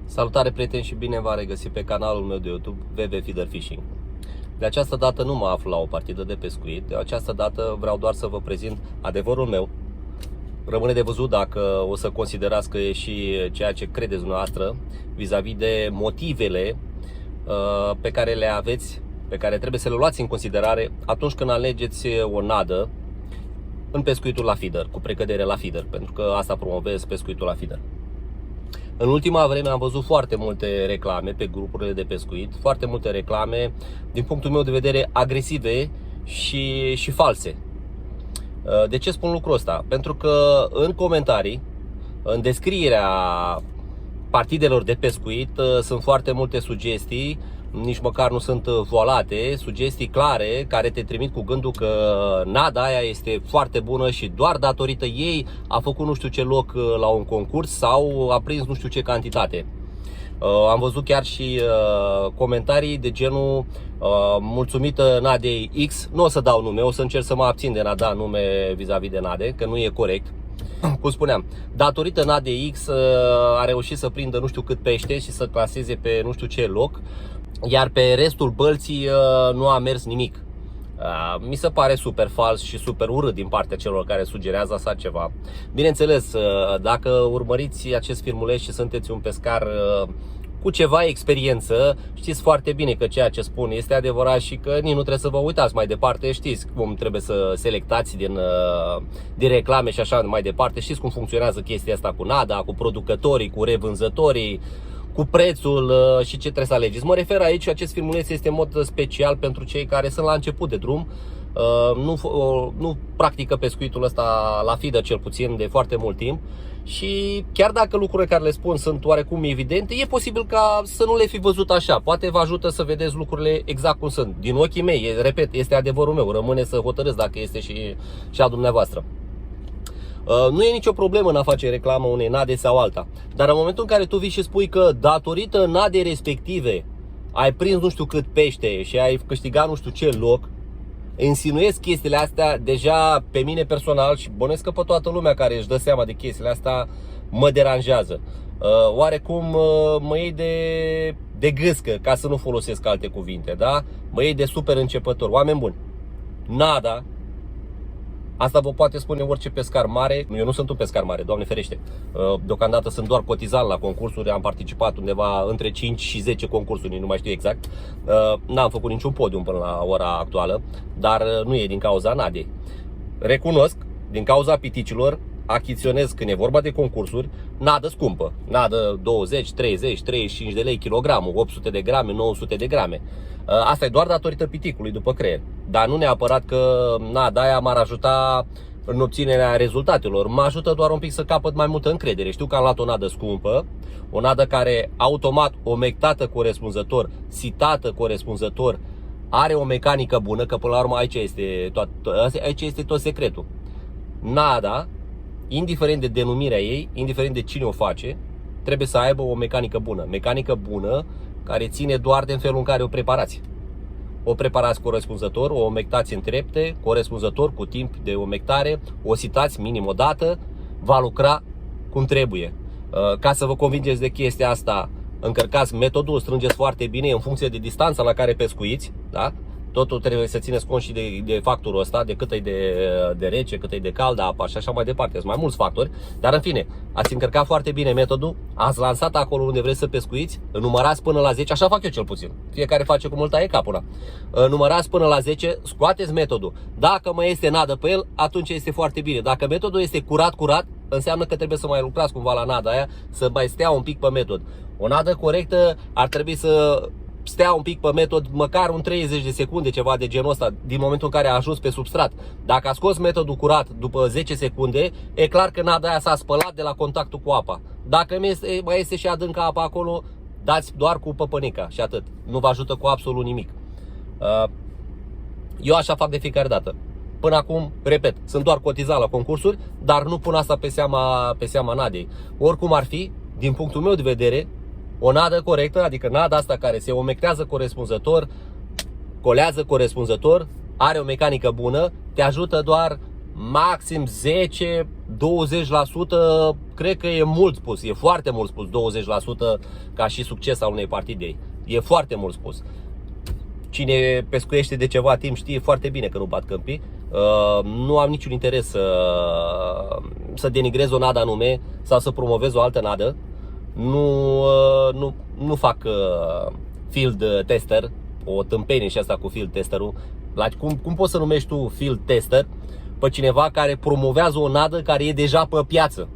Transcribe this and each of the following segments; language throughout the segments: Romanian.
Salutare prieteni și bine v-am regăsit pe canalul meu de YouTube VV Feeder Fishing. De această dată nu mă aflu la o partidă de pescuit, de această dată vreau doar să vă prezint adevărul meu. Rămâne de văzut dacă o să considerați că e și ceea ce credeți dumneavoastră vis-a-vis de motivele pe care le aveți, pe care trebuie să le luați în considerare atunci când alegeți o nadă în pescuitul la feeder, cu precădere la feeder, pentru că asta promovez, pescuitul la feeder. În ultima vreme am văzut foarte multe reclame pe grupurile de pescuit, foarte multe reclame, din punctul meu de vedere, agresive și false. De ce spun lucrul ăsta? Pentru că în comentarii, în descrierea partidelor de pescuit, sunt foarte multe sugestii, nici măcar nu sunt voalate, sugestii clare care te trimit cu gândul că nada aia este foarte bună și doar datorită ei a făcut nu știu ce loc la un concurs sau a prins nu știu ce cantitate. Am văzut chiar și comentarii de genul mulțumită nadei X, nu o să dau nume, o să încerc să mă abțin de a da nume vis-a-vis de nade, că nu e corect. Cum spuneam, datorită nadei X a reușit să prindă nu știu cât pește și să claseze pe nu știu ce loc, iar pe restul bălții nu a mers nimic. Mi se pare super fals și super urât din partea celor care sugerează așa ceva. Bineînțeles, dacă urmăriți acest filmuleț și sunteți un pescar cu ceva experiență, știți foarte bine că ceea ce spun este adevărat și că nici nu trebuie să vă uitați mai departe. Știți cum trebuie să selectați din reclame și așa mai departe. Știți cum funcționează chestia asta cu nada, cu producătorii, cu revânzătorii, cu prețul și ce trebuie să alegeți. Mă refer aici, acest filmuleț este în mod special pentru cei care sunt la început de drum, nu practică pescuitul ăsta la feeder cel puțin de foarte mult timp. Și chiar dacă lucrurile care le spun sunt oarecum evidente, e posibil ca să nu le fi văzut așa. Poate vă ajută să vedeți lucrurile exact cum sunt. Din ochii mei, repet, este adevărul meu. Rămâne să hotărâți dacă este și a dumneavoastră. Nu e nicio problemă în a face reclamă unei nade sau alta. Dar în momentul în care tu vii și spui că datorită nadei respective ai prins nu știu cât pește și ai câștigat nu știu ce loc, insinuezi chestiile astea, deja pe mine personal și bănuiesc că pe toată lumea care își dă seama de chestiile astea, mă deranjează. Oarecum mă iei de gâscă, ca să nu folosesc alte cuvinte, da? Mă iei de super începător. Oameni buni, nada, asta vă poate spune orice pescar mare. Eu nu sunt un pescar mare, Doamne ferește. Deocamdată sunt doar cotizant la concursuri. Am participat undeva între 5 și 10 concursuri, nu mai știu exact. N-am făcut niciun podium până la ora actuală, dar nu e din cauza nadei. Recunosc, din cauza piticilor, achiziționez când e vorba de concursuri nadă scumpă. Nadă 20, 30, 35 de lei kilogramul, 800 de grame, 900 de grame. Asta e doar datorită piticului după creier. Dar nu neapărat că nada aia m-ar ajuta în obținerea rezultatelor. Mă ajută doar un pic să capăt mai multă încredere. Știu că am luat o nadă scumpă, o nadă care automat omectată corespunzător, sitată corespunzător, are o mecanică bună, că până la urmă aici este tot secretul. Nada, indiferent de denumirea ei, indiferent de cine o face, trebuie să aibă o mecanică bună. Mecanică bună care ține doar de felul în care o preparați. O preparați corespunzător, o omectați în trepte, corespunzător, cu timp de omectare, o sitați minim o dată, va lucra cum trebuie. Ca să vă convingeți de chestia asta, încărcați metodul, strângeți foarte bine în funcție de distanța la care pescuiți, da? Totul trebuie să țineți cont și de factorul ăsta, de cât e de rece, cât e de caldă apa și așa mai departe. Sunt mai mulți factori, dar în fine, ați încărcat foarte bine metodul, ați lansat acolo unde vreți să pescuiți, numărați până la 10, așa fac eu cel puțin. Fiecare face cum îl taie capul. Numărați până la 10, scoateți metodul. Dacă mai este nadă pe el, atunci este foarte bine. Dacă metodul este curat, înseamnă că trebuie să mai lucrați cumva la nada aia, să mai stea un pic pe metod. O nadă corectă ar trebui să stea un pic pe metod, măcar un 30 de secunde, ceva de genul ăsta, din momentul în care a ajuns pe substrat. Dacă a scos metodul curat după 10 secunde, e clar că nada aia s-a spălat de la contactul cu apa. Dacă mai este și adâncă apa acolo, dați doar cu păpănica și atât. Nu vă ajută cu absolut nimic. Eu așa fac de fiecare dată. Până acum, repet, sunt doar cotizat la concursuri, dar nu pun asta pe seama nadei. Oricum ar fi, din punctul meu de vedere, o nadă corectă, adică nada asta care se omectează corespunzător, colează corespunzător, are o mecanică bună, te ajută doar maxim 10, 20%, cred că e mult spus, e foarte mult spus 20% ca și succes al unei partide. E foarte mult spus. Cine pescuiește de ceva timp știe foarte bine că nu bat câmpii. Nu am niciun interes să denigrez o nadă anume sau să promovez o altă nadă. Nu fac field tester, o tâmpenie și asta cu field testerul. Cum poți să numești tu field tester pe cineva care promovează o nadă care e deja pe piață?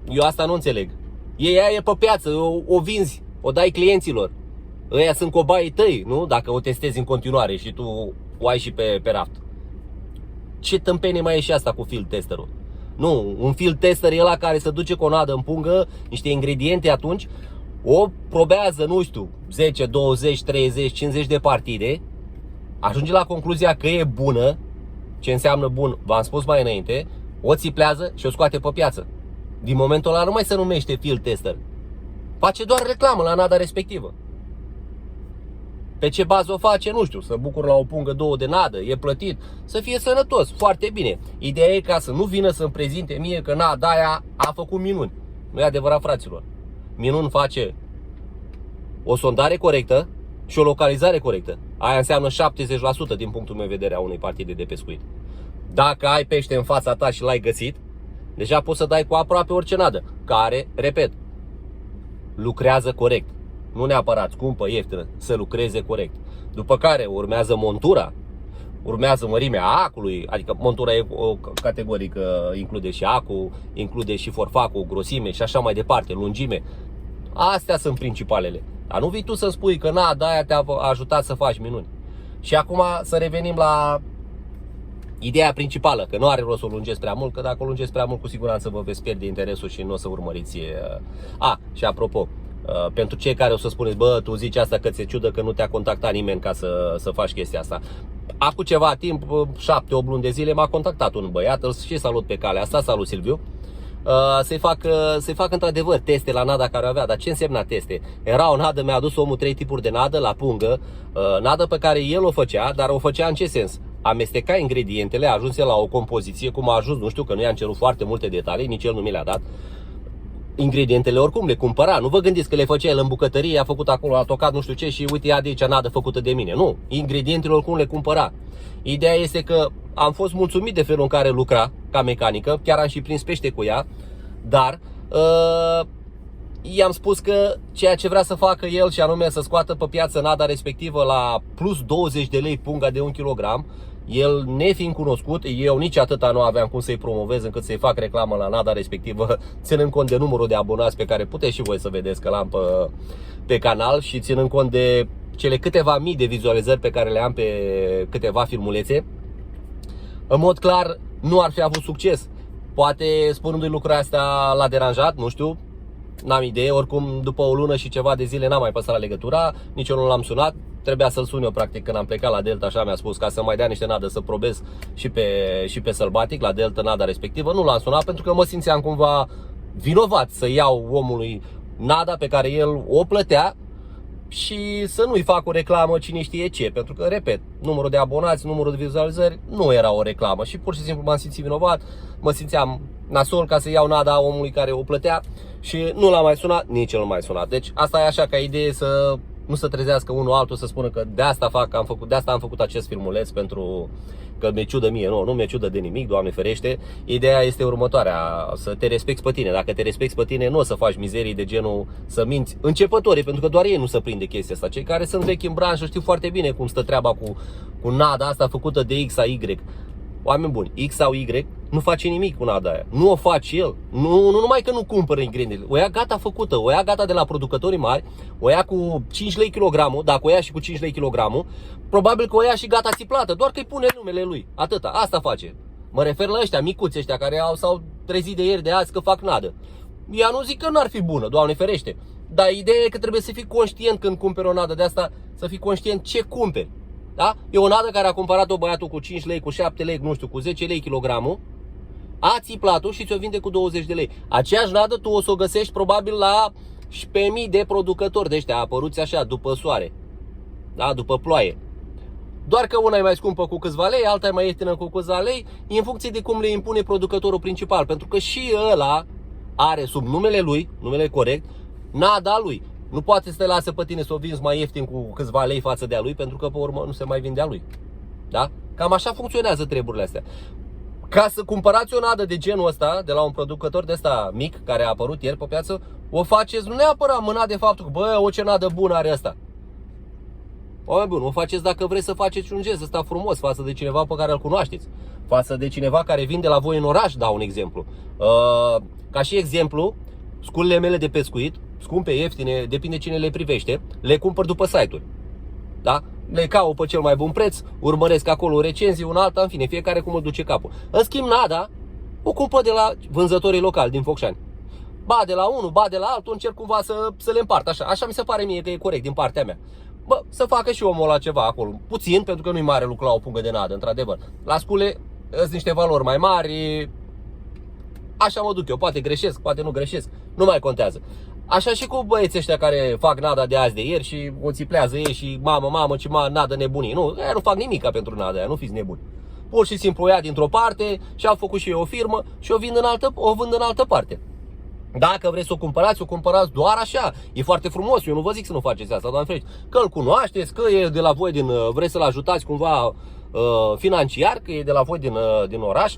Eu asta nu înțeleg. Ea e pe piață, o vinzi, o dai clienților. Ăia sunt cobaii tăi, nu? Dacă o testezi în continuare și tu o ai și pe raft. Ce tâmpenie mai e și asta cu field testerul? Nu, un field tester e ăla care se duce cu o nadă în pungă, niște ingrediente atunci, o probează, nu știu, 10, 20, 30, 50 de partide, ajunge la concluzia că e bună. Ce înseamnă bun, v-am spus mai înainte, o țiplează și o scoate pe piață. Din momentul ăla nu mai se numește field tester. Face doar reclamă la nada respectivă. Pe ce bază o face, nu știu, să bucur la o pungă, două de nadă, e plătit, să fie sănătos, foarte bine. Ideea e ca să nu vină să-mi prezinte mie că nada aia a făcut minuni. Nu e adevărat, fraților. Minuni face o sondare corectă și o localizare corectă. Aia înseamnă 70% din punctul meu de vedere a unei partide de pescuit. Dacă ai pește în fața ta și l-ai găsit, deja poți să dai cu aproape orice nadă, care, repet, lucrează corect. Nu neapărat scumpă, ieftină, să lucreze corect. După care urmează montura, urmează mărimea acului, adică montura e categorică, include și acul, include și forfacul, grosime și așa mai departe, lungime. Astea sunt principalele. Dar nu vii tu să spui că nada aia te-a ajutat să faci minuni. Și acum să revenim la ideea principală, că nu are rost să o lungesc prea mult, că dacă o lungesc prea mult, cu siguranță vă veți pierde interesul și nu o să urmăriți. Și apropo, pentru cei care o să spuneți, bă, tu zici asta că ți-e ciudă că nu te-a contactat nimeni ca să faci chestia asta. Acum ceva timp, 7-8 luni de zile, m-a contactat un băiat, îl și salut pe calea asta, salut Silviu. Să-i fac într-adevăr teste la nada care o avea. Dar ce însemna teste? Era o nadă, mi-a adus omul 3 tipuri de nadă la pungă, nadă pe care el o făcea, dar o făcea în ce sens? Amesteca ingredientele, ajunse la o compoziție, cum a ajuns, nu știu, că nu i-am cerut foarte multe detalii, nici el nu mi le-a dat. Ingredientele oricum le cumpăra, nu vă gândiți că le făcea el în bucătărie, a făcut acolo, a tocat nu știu ce și uite, ia de aici nadă făcută de mine. Nu, ingredientele oricum le cumpăra. Ideea este că am fost mulțumit de felul în care lucra ca mecanică, chiar am și prins pește cu ea, dar i-am spus că ceea ce vrea să facă el, și anume să scoată pe piață nada respectivă la plus 20 de lei punga de 1 kg, el nefiind cunoscut, eu nici atâta nu aveam cum să-i promovez încât să-i fac reclamă la nada respectivă, ținând cont de numărul de abonați pe care puteți și voi să vedeți că l-am pe canal și ținând cont de cele câteva mii de vizualizări pe care le am pe câteva filmulețe. În mod clar nu ar fi avut succes. Poate spunându-i lucrurile astea l-a deranjat, nu știu, n-am idee. Oricum după o lună și ceva de zile n-am mai păstrat legătura, nici eu nu l-am sunat. Trebuia să-l sun eu practic când am plecat la Delta, așa mi-a spus, ca să mai dea niște nadă să probez și pe sălbatic, la Delta nada respectivă. Nu l-am sunat pentru că mă simțeam cumva vinovat să iau omului nada pe care el o plătea și să nu-i fac o reclamă cine știe ce. Pentru că, repet, numărul de abonați, numărul de vizualizări nu era o reclamă și pur și simplu m-am simțit vinovat, mă simțeam nasol ca să iau nada omului care o plătea și nu l-am mai sunat, nici el nu m-a sunat. Deci asta e așa ca idee, să nu se trezească unul altul să spună că de asta am făcut acest filmuleț, pentru că mi-e ciudă mie. Nu mi-e ciudă de nimic, Doamne ferește. Ideea este următoarea, să te respecti pe tine. Dacă te respecti pe tine, nu o să faci mizerii de genul să minți începătorii, pentru că doar ei nu se prinde chestia asta. Cei care sunt vechi în branșă știu foarte bine cum stă treaba cu nada asta făcută de X sau Y. Oameni buni, X sau Y nu face nimic cu nada aia. Nu o face el. Nu numai că nu cumpără ingredientele. O ia gata făcută, o ia gata de la producătorii mari, o ia cu 5 lei kilogramul, dacă o ia și cu 5 lei kilogramul, probabil că o ia și gata țiplată, doar că îi pune numele lui. Atâta, asta face. Mă refer la ăștia micuți, ăștia care s-au trezit de ieri de azi că fac nadă. Ea nu zic că n-ar fi bună, Doamne ferește. Dar ideea e că trebuie să fii conștient când cumperi o nadă de asta, să fii conștient ce cumperi. Da? E o nadă care a cumpărat-o băiatul cu 5 lei, cu 7 lei, nu știu, cu 10 lei kilogramul, a țiplat-o și ți-o vinde cu 20 de lei. Aceeași nadă tu o să o găsești probabil la 11.000 de producători de ăștia apăruți așa, după soare, da? După ploaie. Doar că una e mai scumpă cu câțiva lei, alta e mai ieftină cu câțiva lei, în funcție de cum le impune producătorul principal. Pentru că și ăla are sub numele lui, numele corect, nada lui. Nu poate să te lase pe tine să o vinzi mai ieftin cu câțiva lei față de a lui, pentru că pe urmă nu se mai vinde a lui. Da? Cam așa funcționează treburile astea. Ca să cumpărați o nadă de genul ăsta, de la un producător de ăsta mic, care a apărut ieri pe piață, o faceți nu neapărat mâna de faptul că, bă, o ce nadă bună are ăsta. Oameni buni, o faceți dacă vreți să faceți un gest ăsta frumos față de cineva pe care îl cunoașteți. Față de cineva care vinde la voi în oraș, dau un exemplu. Ca și exemplu, sculele mele de pescuit, scumpe, ieftine, depinde cine le privește, le cumpăr după site-uri. Da? Le caut pe cel mai bun preț, urmăresc acolo recenzii, una alta, în fine, fiecare cum îl duce capul. În schimb, nada o cumpăr de la vânzătorii locali din Focșani. Ba de la unul, ba de la altul, încerc cumva să le împart. Așa mi se pare mie că e corect din partea mea. Bă, să facă și omul ăla ceva acolo. Puțin, pentru că nu-i mare lucru la o pungă de nadă, într-adevăr. La scule sunt niște valori mai mari. Așa mă duc eu, poate greșesc, poate nu greșesc, nu mai contează. Așa și cu băieții ăștia care fac nada de azi de ieri și o țiplează ei și mamă, ce nadă nebunii. Nu, aia nu fac nimica pentru nada aia, nu fiți nebuni. Pur și simplu o ia dintr-o parte și au făcut și eu o firmă și o vând în altă parte. Dacă vreți să o cumpărați doar așa. E foarte frumos, eu nu vă zic să nu faceți asta, doamne ferește. Că îl cunoașteți, că e de la voi vreți să-l ajutați cumva financiar, că e de la voi din oraș.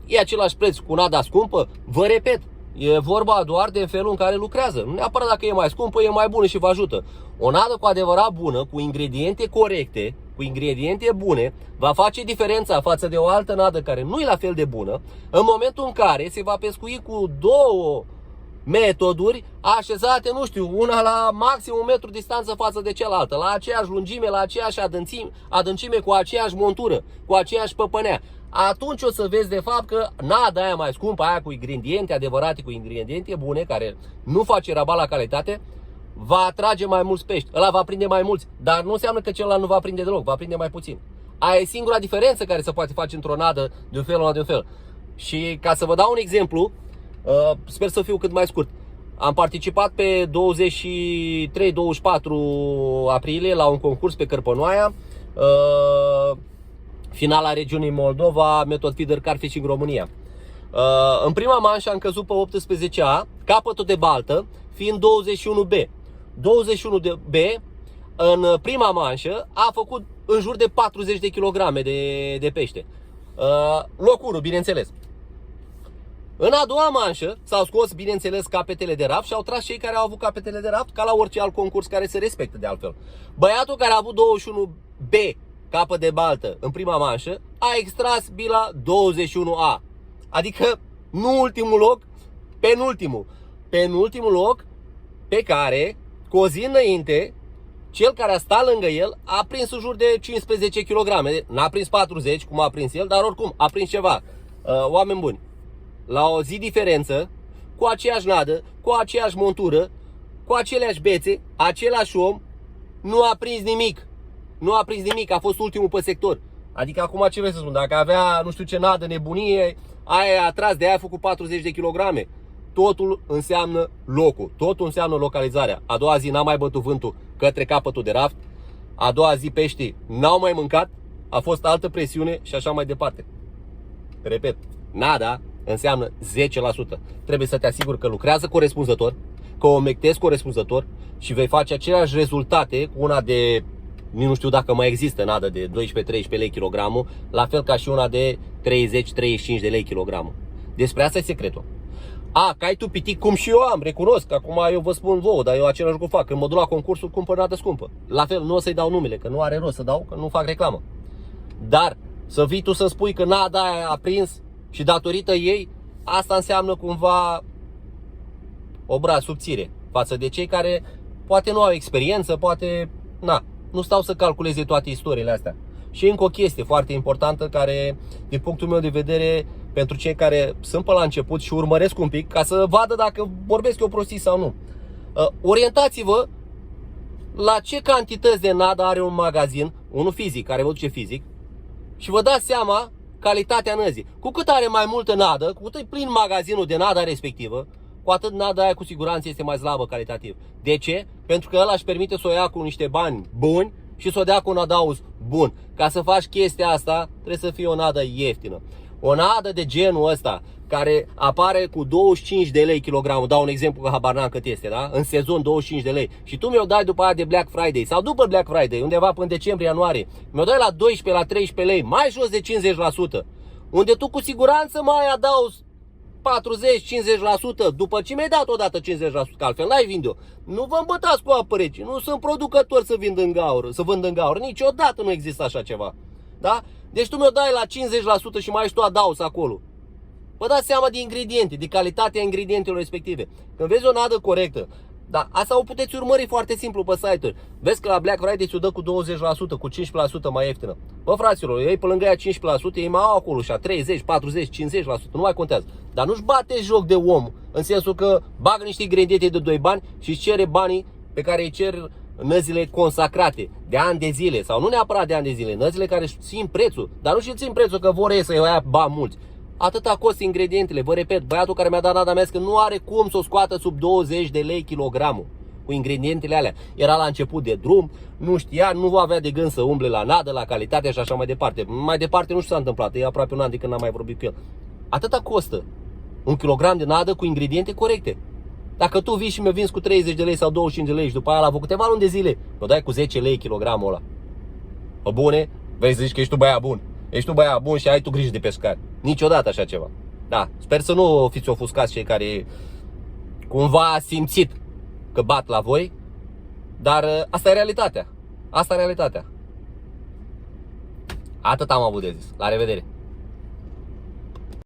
E același preț cu nada scumpă, vă repet. E vorba doar de felul în care lucrează. Nu neapărat dacă e mai scumpă, e mai bună și vă ajută. O nadă cu adevărat bună, cu ingrediente corecte, cu ingrediente bune, va face diferența față de o altă nadă care nu e la fel de bună, în momentul în care se va pescui cu două metoduri așezate, nu știu, una la maxim 1 metru distanță față de cealaltă, la aceeași lungime, la aceeași adâncime, cu aceeași montură, cu aceeași păpănea. Atunci o să vezi de fapt că nada aia mai scumpă, aia cu ingrediente adevărate, cu ingrediente bune, care nu face rabat la calitate, va atrage mai mulți pești. Ăla va prinde mai mulți, dar nu înseamnă că celălalt nu va prinde deloc, va prinde mai puțin. Aia e singura diferență care se poate face într-o nadă de un fel la de un fel. Și ca să vă dau un exemplu, sper să fiu cât mai scurt. Am participat pe 23-24 aprilie la un concurs pe Cărpănoaia, finala regiunii Moldova, Method Feeder Carfishing România. În prima manșă am căzut pe 18A, capătul de baltă fiind 21B. 21B în prima manșă a făcut în jur de 40 de kilograme de pește. Locul 1, bineînțeles. În a doua manșă s-au scos, bineînțeles, capetele de raft și au tras cei care au avut capetele de raft, ca la orice alt concurs care se respectă de altfel. Băiatul care a avut 21B capăt de baltă în prima manșă a extras bila 21A. Adică nu ultimul loc, penultimul loc pe care, cu o zi înainte, cel care a stat lângă el a prins în jur de 15 kg. N-a prins 40 cum a prins el, dar oricum a prins ceva. Oameni buni, la o zi diferență, cu aceeași nadă, cu aceeași montură, cu aceleași bețe, același om, nu a prins nimic. Nu a prins nimic, a fost ultimul pe sector. Adică acum ce vrei să spun, dacă avea nu știu ce nadă nebunie, aia a tras, de aia a făcut 40 de kilograme. Totul înseamnă locul, totul înseamnă localizarea. A doua zi n-a mai bătut vântul către capătul de raft. A doua zi peștii n-au mai mâncat, a fost altă presiune și așa mai departe. Repet, nada înseamnă 10%. Trebuie să te asiguri că lucrează corespunzător, că o mectezi corespunzător și vei face aceleași rezultate cu una de, nu știu dacă mai există nadă de 12-13 lei kilogramul, la fel ca și una de 30-35 de lei kilogramul. Despre asta e secretul. Că ai tu pitic cum și eu am, recunosc, acum eu vă spun vouă, dar eu același lucru fac. Când mă duc la concursul, cumpăr nadă scumpă. La fel, nu o să-i dau numele, că nu are rost să dau, că nu fac reclamă. Dar să vii tu să spui că nada aia a prins și datorită ei, asta înseamnă cumva obraz, subțire față de cei care poate nu au experiență, poate nu stau să calculeze toate istoriile astea. Și încă o chestie foarte importantă care, din punctul meu de vedere, pentru cei care sunt pe la început și urmăresc un pic, ca să vadă dacă vorbesc eu prostii sau nu. Orientați-vă la ce cantități de nadă are un magazin, unul fizic, care vă duce fizic, și vă dați seama calitatea năzii. Cu cât are mai multă nadă, cu cât e plin magazinul de nada respectivă, cu atât nada aia cu siguranță este mai slabă calitativ. De ce? Pentru că ăla își permite să o ia cu niște bani buni și să o dea cu un adaos bun. Ca să faci chestia asta, trebuie să fie o nadă ieftină. O nadă de genul ăsta, care apare cu 25 de lei kilogramul, dau un exemplu că habar n-am cât este, da? În sezon 25 de lei. Și tu mi-o dai după aia de Black Friday sau după Black Friday, undeva până în decembrie-ianuarie, mi-o dai la 12, la 13 lei, mai jos de 50%. Unde tu cu siguranță mai adaugi 40-50% după ce mi-ai dat odată 50%, că altfel n-ai vinde-o. Nu vă îmbătați cu apă rece, nu sunt producători să vând în gaură, niciodată nu există așa ceva. Da? Deci tu mi-o dai la 50% și mai ai și tu adaugi acolo. Vă dați seama de ingrediente, de calitatea ingredientelor respective. Când vezi o nadă corectă, da, asta o puteți urmări foarte simplu pe site-uri. Vezi că la Black Friday ți-o dă cu 20%, cu 15% mai ieftină. Bă, fraților, ei pe lângă aia 15%, ei mai au acolo și 30, 40, 50%, nu mai contează. Dar nu-și bate joc de om, în sensul că bagă niște ingrediente de 2 bani și își cere banii pe care îi cer năzile consacrate, de ani de zile, sau nu neapărat de ani de zile, năzile care își țin prețul, dar nu și țin prețul că vor ei să-i ia bani mulți. Atâta costă ingredientele, vă repet, băiatul care mi-a dat nada mea că nu are cum să o scoată sub 20 de lei kilogramul cu ingredientele alea. Era la început de drum, nu știa, nu avea de gând să umble la nadă, la calitate și așa mai departe. Mai departe nu știu ce s-a întâmplat, e aproape un an de când n-am mai vorbit cu el. Atâta costă un kilogram de nadă cu ingrediente corecte. Dacă tu vii și mi-o vinzi cu 30 de lei sau 25 de lei și după aia la câteva luni de zile mă dai cu 10 lei kilogramul ăla. Bă, bune, vei să zici că ești tu băiat bun. Ești tu băiat bun și ai tu grijă de pescari. Niciodată așa ceva. Da, sper să nu fiți ofuscați cei care cumva simțit că bat la voi, dar asta e realitatea. Asta e realitatea. Atât am avut de zis. La revedere!